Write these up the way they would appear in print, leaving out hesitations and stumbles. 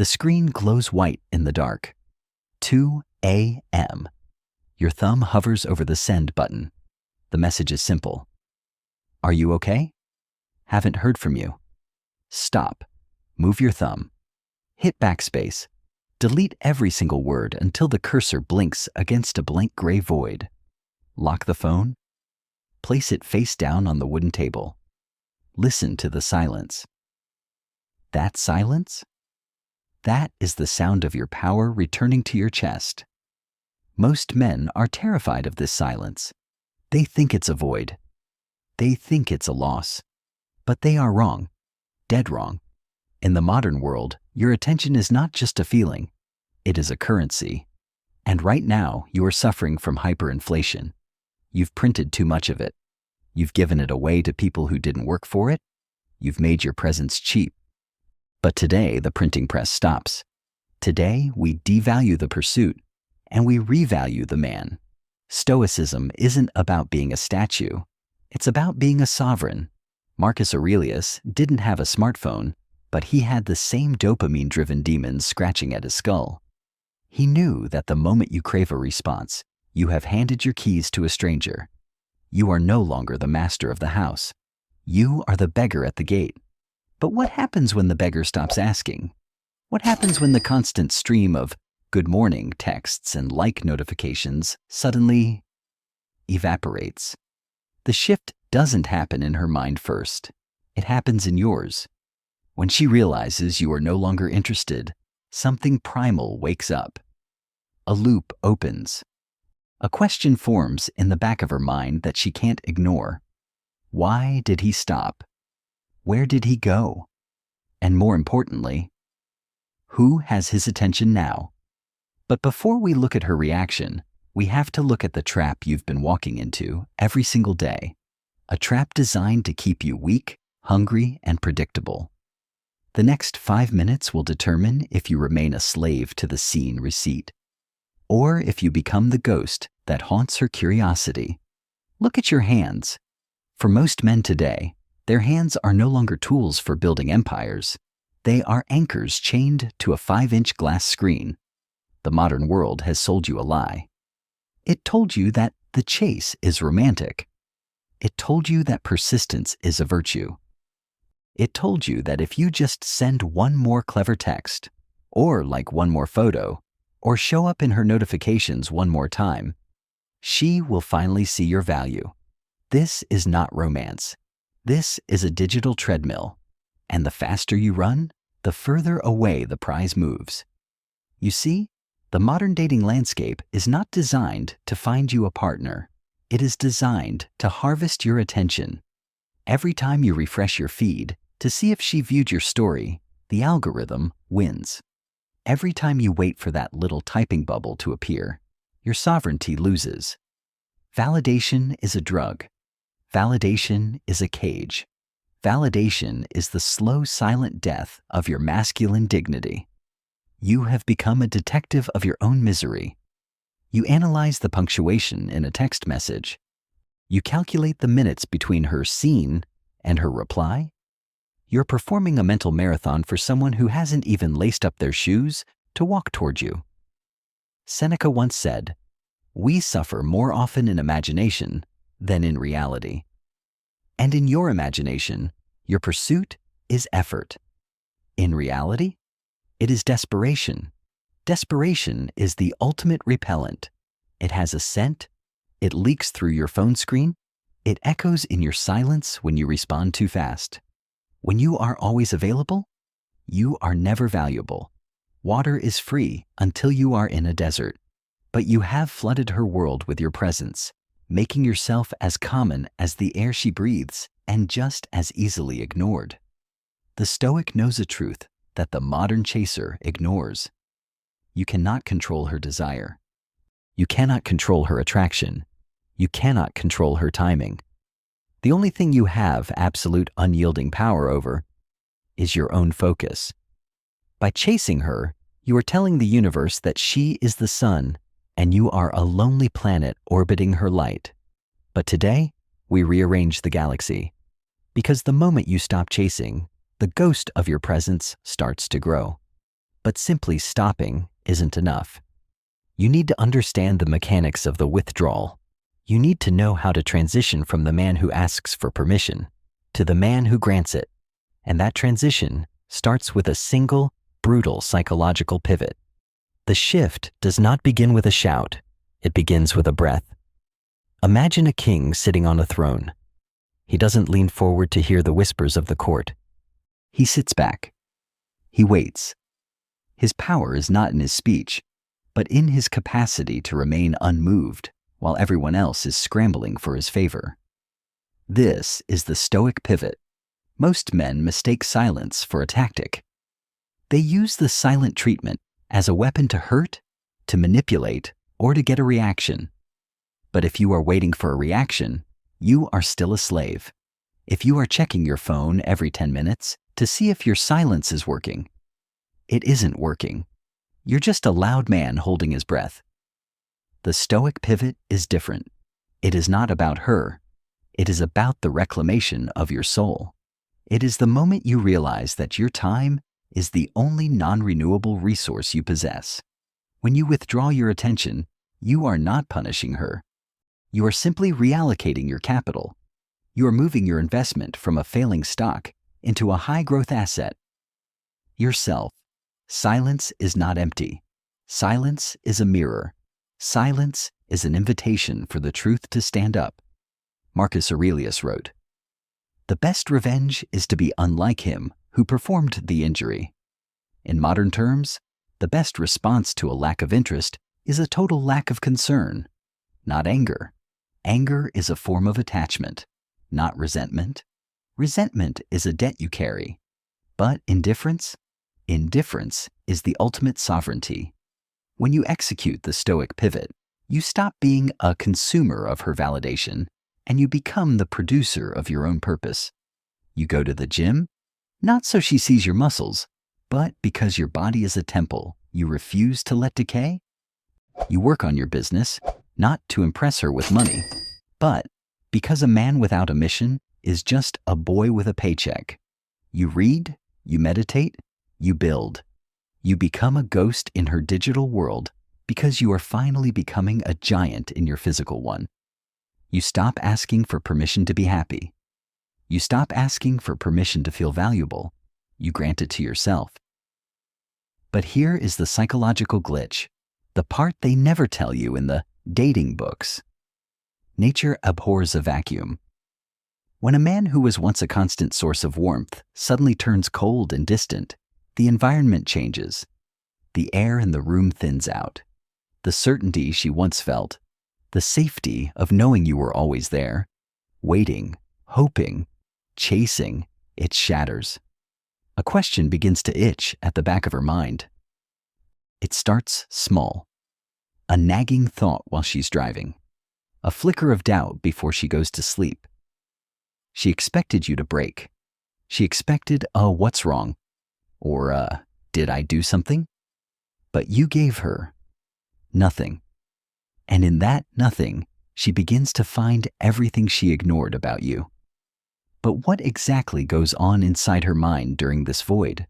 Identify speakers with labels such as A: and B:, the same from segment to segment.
A: The screen glows white in the dark. 2 a.m. Your thumb hovers over the send button. The message is simple. Are you okay? Haven't heard from you. Stop. Move your thumb. Hit backspace. Delete every single word until the cursor blinks against a blank gray void. Lock the phone. Place it face down on the wooden table. Listen to the silence. That silence? That is the sound of your power returning to your chest. Most men are terrified of this silence. They think it's a void. They think it's a loss. But they are wrong. Dead wrong. In the modern world, your attention is not just a feeling. It is a currency. And right now, you are suffering from hyperinflation. You've printed too much of it. You've given it away to people who didn't work for it. You've made your presence cheap. But today, the printing press stops. Today, we devalue the pursuit, and we revalue the man. Stoicism isn't about being a statue. It's about being a sovereign. Marcus Aurelius didn't have a smartphone, but he had the same dopamine-driven demons scratching at his skull. He knew that the moment you crave a response, you have handed your keys to a stranger. You are no longer the master of the house. You are the beggar at the gate. But what happens when the beggar stops asking? What happens when the constant stream of good morning texts and like notifications suddenly evaporates? The shift doesn't happen in her mind first. It happens in yours. When she realizes you are no longer interested, something primal wakes up. A loop opens. A question forms in the back of her mind that she can't ignore. Why did he stop? Where did he go? And more importantly, who has his attention now? But before we look at her reaction, we have to look at the trap you've been walking into every single day. A trap designed to keep you weak, hungry, and predictable. The next 5 minutes will determine if you remain a slave to the seen receipt, or if you become the ghost that haunts her curiosity. Look at your hands. For most men today, their hands are no longer tools for building empires. They are anchors chained to a 5-inch glass screen. The modern world has sold you a lie. It told you that the chase is romantic. It told you that persistence is a virtue. It told you that if you just send one more clever text, or like one more photo, or show up in her notifications one more time, she will finally see your value. This is not romance. This is a digital treadmill. And the faster you run, the further away the prize moves. You see, the modern dating landscape is not designed to find you a partner. It is designed to harvest your attention. Every time you refresh your feed to see if she viewed your story, the algorithm wins. Every time you wait for that little typing bubble to appear, your sovereignty loses. Validation is a drug. Validation is a cage. Validation is the slow, silent death of your masculine dignity. You have become a detective of your own misery. You analyze the punctuation in a text message. You calculate the minutes between her seen and her reply. You're performing a mental marathon for someone who hasn't even laced up their shoes to walk toward you. Seneca once said, "We suffer more often in imagination than in reality." And in your imagination, your pursuit is effort. In reality, it is desperation. Desperation is the ultimate repellent. It has a scent. It leaks through your phone screen. It echoes in your silence when you respond too fast. When you are always available, you are never valuable. Water is free until you are in a desert. But you have flooded her world with your presence, making yourself as common as the air she breathes and just as easily ignored. The Stoic knows a truth that the modern chaser ignores. You cannot control her desire. You cannot control her attraction. You cannot control her timing. The only thing you have absolute unyielding power over is your own focus. By chasing her, you are telling the universe that she is the sun and you are a lonely planet orbiting her light. But today, we rearrange the galaxy. Because the moment you stop chasing, the ghost of your presence starts to grow. But simply stopping isn't enough. You need to understand the mechanics of the withdrawal. You need to know how to transition from the man who asks for permission to the man who grants it. And that transition starts with a single, brutal psychological pivot. The shift does not begin with a shout. It begins with a breath. Imagine a king sitting on a throne. He doesn't lean forward to hear the whispers of the court. He sits back. He waits. His power is not in his speech, but in his capacity to remain unmoved while everyone else is scrambling for his favor. This is the Stoic pivot. Most men mistake silence for a tactic. They use the silent treatment as a weapon to hurt, to manipulate, or to get a reaction. But if you are waiting for a reaction, you are still a slave. If you are checking your phone every 10 minutes to see if your silence is working, it isn't working. You're just a loud man holding his breath. The Stoic pivot is different. It is not about her. It is about the reclamation of your soul. It is the moment you realize that your time is the only non-renewable resource you possess. When you withdraw your attention, you are not punishing her. You are simply reallocating your capital. You are moving your investment from a failing stock into a high-growth asset. Yourself. Silence is not empty. Silence is a mirror. Silence is an invitation for the truth to stand up. Marcus Aurelius wrote, "The best revenge is to be unlike him who performed the injury." In modern terms, the best response to a lack of interest is a total lack of concern, not anger. Anger is a form of attachment, not resentment. Resentment is a debt you carry. But indifference is the ultimate sovereignty. When you execute the Stoic pivot, you stop being a consumer of her validation and you become the producer of your own purpose. You go to the gym, not so she sees your muscles, but because your body is a temple you refuse to let decay. You work on your business, not to impress her with money, but because a man without a mission is just a boy with a paycheck. You read, you meditate, you build. You become a ghost in her digital world because you are finally becoming a giant in your physical one. You stop asking for permission to be happy. You stop asking for permission to feel valuable. You grant it to yourself. But here is the psychological glitch, the part they never tell you in the dating books. Nature abhors a vacuum. When a man who was once a constant source of warmth suddenly turns cold and distant, the environment changes. The air in the room thins out. The certainty she once felt, the safety of knowing you were always there, waiting, hoping, chasing, it shatters. A question begins to itch at the back of her mind. It starts small. A nagging thought while she's driving. A flicker of doubt before she goes to sleep. She expected you to break. She expected a "what's wrong?" or "did I do something?" But you gave her nothing. And in that nothing, she begins to find everything she ignored about you. But what exactly goes on inside her mind during this void?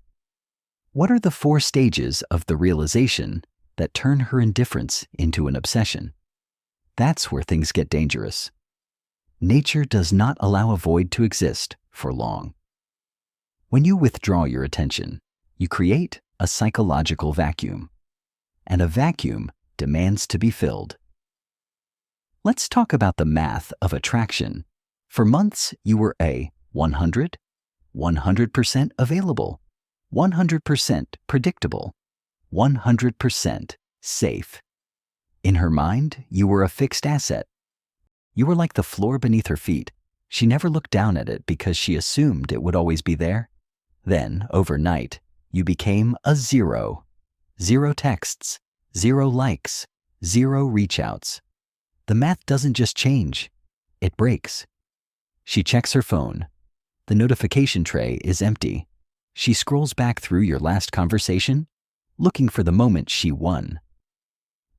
A: What are the 4 stages of the realization that turn her indifference into an obsession? That's where things get dangerous. Nature does not allow a void to exist for long. When you withdraw your attention, you create a psychological vacuum. And a vacuum demands to be filled. Let's talk about the math of attraction. For months, you were a 100% available, 100% predictable, 100% safe. In her mind, you were a fixed asset. You were like the floor beneath her feet. She never looked down at it because she assumed it would always be there. Then, overnight, you became a 0. 0 texts, 0 likes, 0 reach-outs. The math doesn't just change, it breaks. She checks her phone. The notification tray is empty. She scrolls back through your last conversation, looking for the moment she won.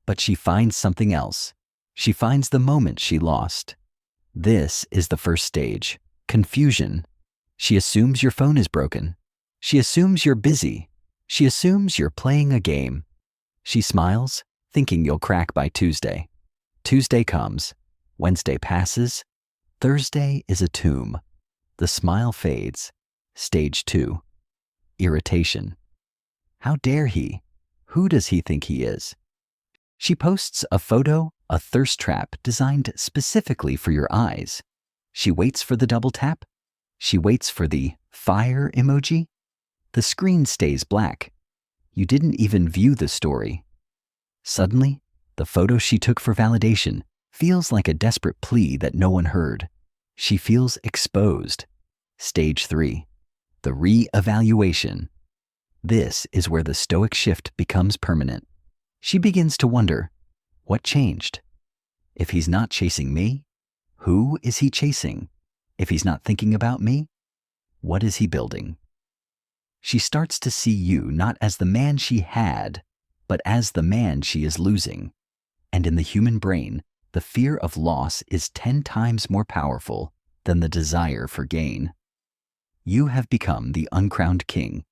A: But she finds something else. She finds the moment she lost. This is the first stage, confusion. She assumes your phone is broken. She assumes you're busy. She assumes you're playing a game. She smiles, thinking you'll crack by Tuesday. Tuesday comes. Wednesday passes. Thursday is a tomb. The smile fades. Stage 2. Irritation. How dare he? Who does he think he is? She posts a photo, a thirst trap designed specifically for your eyes. She waits for the double tap. She waits for the fire emoji. The screen stays black. You didn't even view the story. Suddenly, the photo she took for validation feels like a desperate plea that no one heard. She feels exposed. Stage 3. The re-evaluation. This is where the Stoic shift becomes permanent. She begins to wonder, what changed? If he's not chasing me, who is he chasing? If he's not thinking about me, what is he building? She starts to see you not as the man she had, but as the man she is losing. And in the human brain, the fear of loss is 10 times more powerful than the desire for gain. You have become the uncrowned king.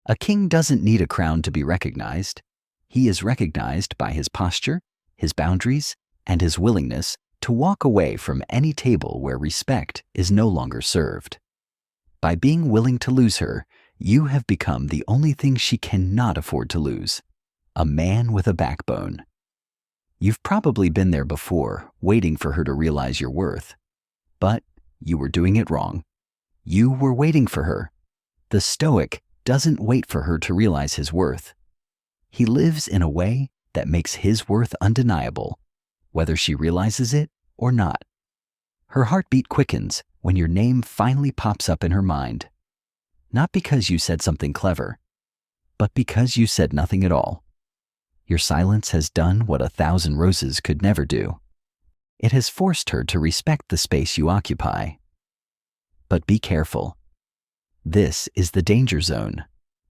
A: A king doesn't need a crown to be recognized. He is recognized by his posture, his boundaries, and his willingness to walk away from any table where respect is no longer served. By being willing to lose her, you have become the only thing she cannot afford to lose, a man with a backbone. You've probably been there before, waiting for her to realize your worth. But you were doing it wrong. You were waiting for her. The Stoic doesn't wait for her to realize his worth. He lives in a way that makes his worth undeniable, whether she realizes it or not. Her heartbeat quickens when your name finally pops up in her mind. Not because you said something clever, but because you said nothing at all. Your silence has done what 1,000 roses could never do. It has forced her to respect the space you occupy. But be careful. This is the danger zone.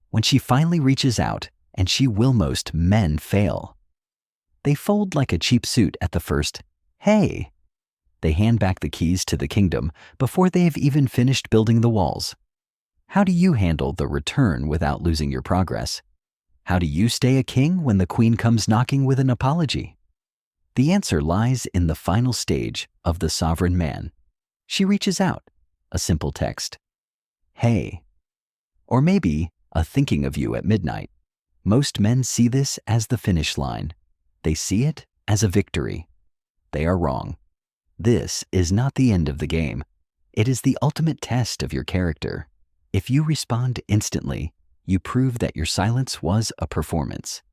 A: When she finally reaches out, and she will, most men fail. They fold like a cheap suit at the first, hey. They hand back the keys to the kingdom before they have even finished building the walls. How do you handle the return without losing your progress? How do you stay a king when the queen comes knocking with an apology? The answer lies in the final stage of the sovereign man. She reaches out, a simple text. Hey. Or maybe a thinking of you at midnight. Most men see this as the finish line. They see it as a victory. They are wrong. This is not the end of the game. It is the ultimate test of your character. If you respond instantly, you prove that your silence was a performance.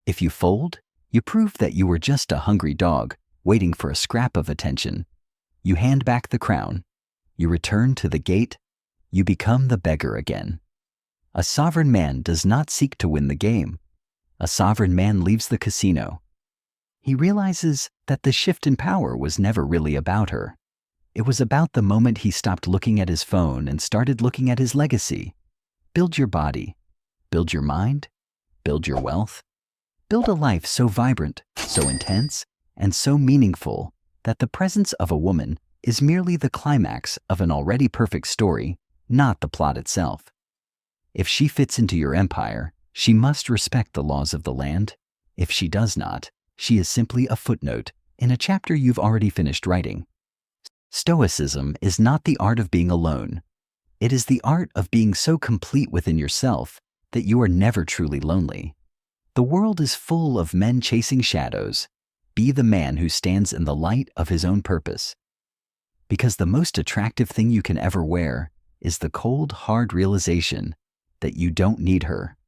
A: If you fold, you prove that you were just a hungry dog waiting for a scrap of attention. You hand back the crown. You return to the gate. You become the beggar again. A sovereign man does not seek to win the game. A sovereign man leaves the casino. He realizes that the shift in power was never really about her. It was about the moment he stopped looking at his phone and started looking at his legacy. Build your body. Build your mind. Build your wealth. Build a life so vibrant, so intense, and so meaningful that the presence of a woman is merely the climax of an already perfect story, not the plot itself. If she fits into your empire, she must respect the laws of the land. If she does not, she is simply a footnote in a chapter you've already finished writing. Stoicism is not the art of being alone. It is the art of being so complete within yourself that you are never truly lonely. The world is full of men chasing shadows. Be the man who stands in the light of his own purpose. Because the most attractive thing you can ever wear is the cold, hard realization that you don't need her.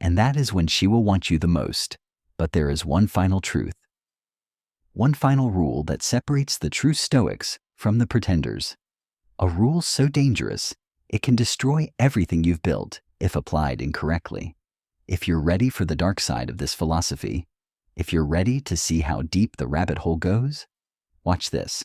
A: And that is when she will want you the most. But there is one final truth. One final rule that separates the true Stoics from the pretenders. A rule so dangerous, it can destroy everything you've built if applied incorrectly. If you're ready for the dark side of this philosophy, if you're ready to see how deep the rabbit hole goes, watch this.